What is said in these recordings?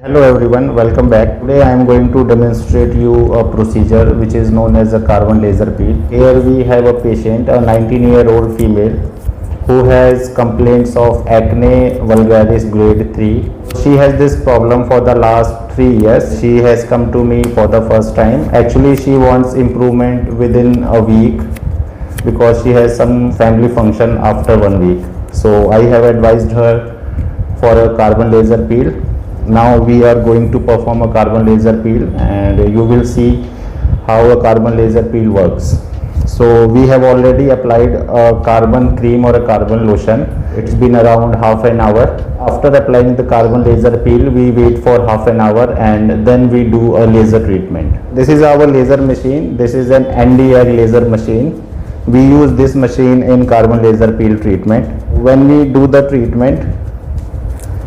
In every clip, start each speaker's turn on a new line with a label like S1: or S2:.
S1: Hello everyone, welcome back. Today I am going to demonstrate you a procedure which is known as a carbon laser peel. Here we have a patient, a 19-year-old female who has complaints of acne vulgaris grade 3. She has this problem for the last 3 years. She has come to me for the first time. Actually she wants improvement within a week because she has some family function after 1 week. So I have advised her for a carbon laser peel. Now we are going to perform a carbon laser peel and you will see how a carbon laser peel works. So we have already applied a carbon cream or a carbon lotion. It's been around half an hour. After applying the carbon laser peel, we wait for half an hour and then we do a laser treatment. This is our laser machine. This is an NdAir laser machine. We use this machine in carbon laser peel treatment. When we do the treatment,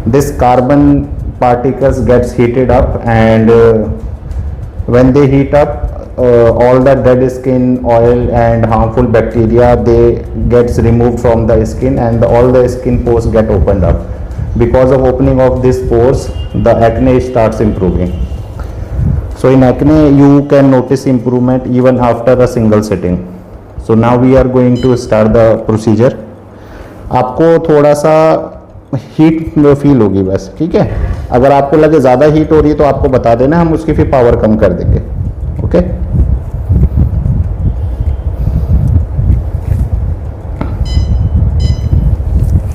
S1: this carbon particles gets heated up and when they heat up, all the dead skin, oil and harmful bacteria, they gets removed from the skin and all the skin pores get opened up. Because of opening of these pores, the acne starts improving. So in acne you can notice improvement even after a single sitting. So now we are going to start the procedure. आपको थोड़ा सा heat feel होगी बस, ठीक है। अगर आपको लगे ज़्यादा हीट हो रही है तो आपको बता देना, हम उसकी फिर पावर कम कर देंगे। ओके,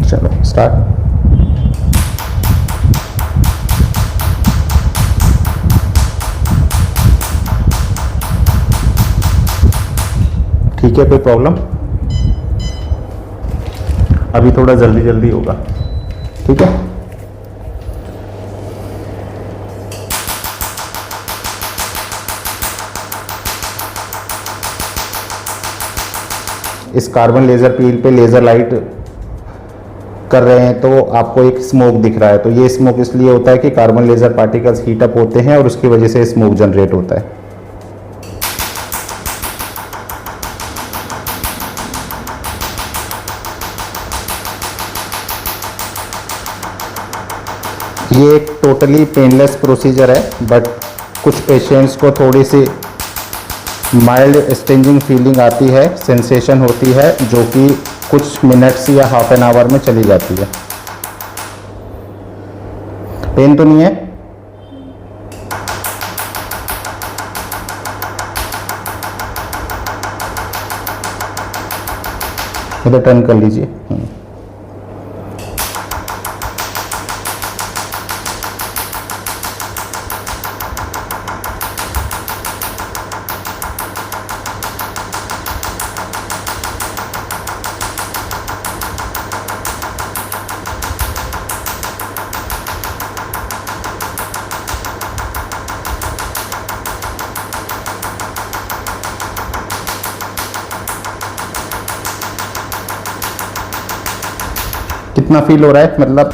S1: चलो स्टार्ट। ठीक है, कोई प्रॉब्लम? अभी थोड़ा जल्दी जल्दी होगा, ठीक है। इस कार्बन लेजर पील पे लेजर लाइट कर रहे हैं तो आपको एक स्मोक दिख रहा है, तो ये स्मोक इसलिए होता है कि कार्बन लेजर पार्टिकल्स हीट अप होते हैं और उसकी वजह से स्मोक जनरेट होता है। ये एक टोटली पेनलेस प्रोसीजर है, बट कुछ पेशेंट्स को थोड़ी सी माइल्ड स्टिंजिंग फीलिंग आती है, सेंसेशन होती है, जो कि कुछ मिनट्स या हाफ एन आवर में चली जाती है। पेन तो नहीं है? इधर टर्न कर लीजिए। कितना फील हो रहा है, मतलब?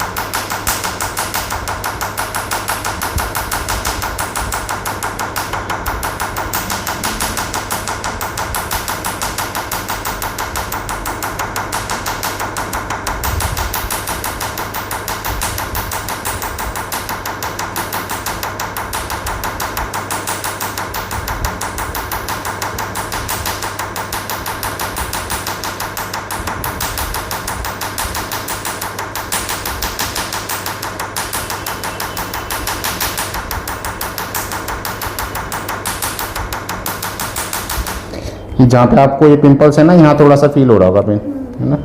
S1: जहाँ पे आपको ये पिंपल्स है ना, यहाँ थोड़ा सा फील हो रहा होगा पेन, है ना?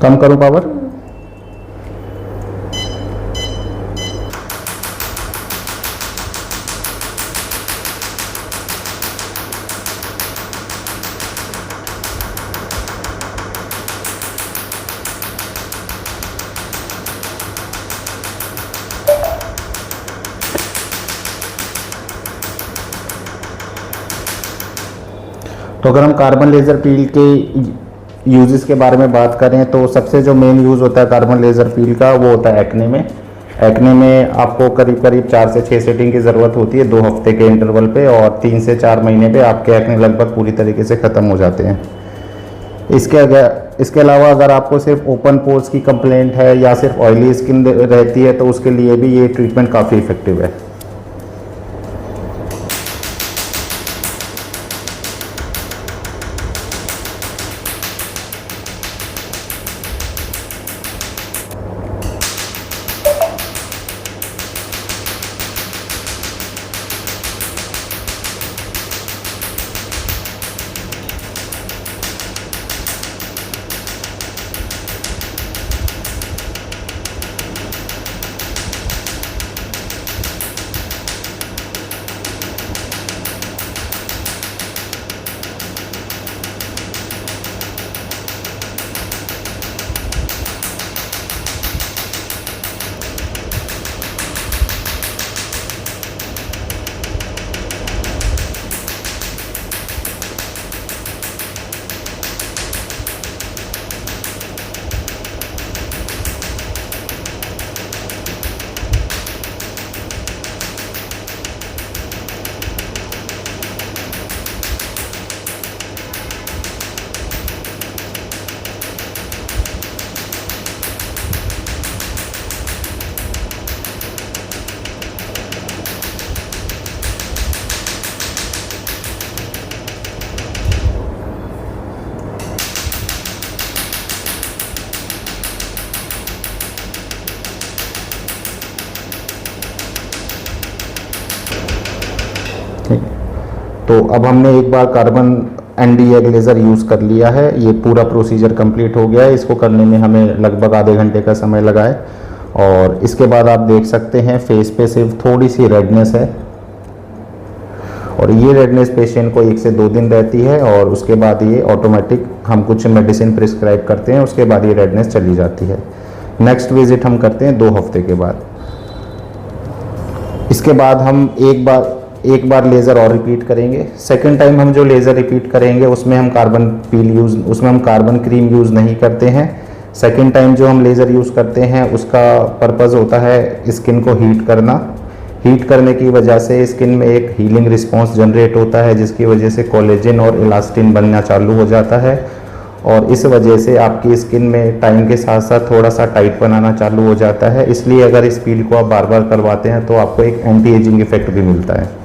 S1: कम करूँ पावर? तो अगर हम कार्बन लेज़र पील के यूजेस के बारे में बात करें तो सबसे जो मेन यूज़ होता है कार्बन लेज़र पील का, वो होता है एक्ने में। एक्ने में आपको करीब करीब 4 से 6 सेटिंग की ज़रूरत होती है 2 हफ्ते के इंटरवल पे, और 3 से 4 महीने पे आपके एक्ने लगभग पूरी तरीके से ख़त्म हो जाते हैं। इसके इसके अलावा अगर आपको सिर्फ ओपन पोर्स की कंप्लेंट है या सिर्फ ऑयली स्किन रहती है तो उसके लिए भी ये ट्रीटमेंट काफ़ी इफेक्टिव है। तो अब हमने एक बार कार्बन Nd:EG लेज़र यूज़ कर लिया है। ये पूरा प्रोसीजर कंप्लीट हो गया है। इसको करने में हमें लगभग आधे घंटे का समय लगा है और इसके बाद आप देख सकते हैं फेस पे सिर्फ थोड़ी सी रेडनेस है और ये रेडनेस पेशेंट को 1 से 2 दिन रहती है और उसके बाद ये ऑटोमेटिक हम कुछ मेडिसिन प्रिस्क्राइब करते हैं, उसके बाद ये रेडनेस चली जाती है। नेक्स्ट विजिट हम करते हैं 2 हफ्ते के बाद। इसके बाद हम एक बार लेज़र और रिपीट करेंगे। सेकंड टाइम हम जो लेज़र रिपीट करेंगे उसमें हम कार्बन क्रीम यूज़ नहीं करते हैं। सेकंड टाइम जो हम लेज़र यूज़ करते हैं उसका पर्पज़ होता है स्किन को हीट करना। हीट करने की वजह से स्किन में एक हीलिंग रिस्पॉन्स जनरेट होता है जिसकी वजह से कोलेजन और इलास्टिन बनना चालू हो जाता है और इस वजह से आपकी स्किन में टाइम के साथ साथ थोड़ा सा टाइट बनाना चालू हो जाता है। इसलिए अगर इस पील को आप बार बार करवाते हैं तो आपको एक एंटी एजिंग इफेक्ट भी मिलता है।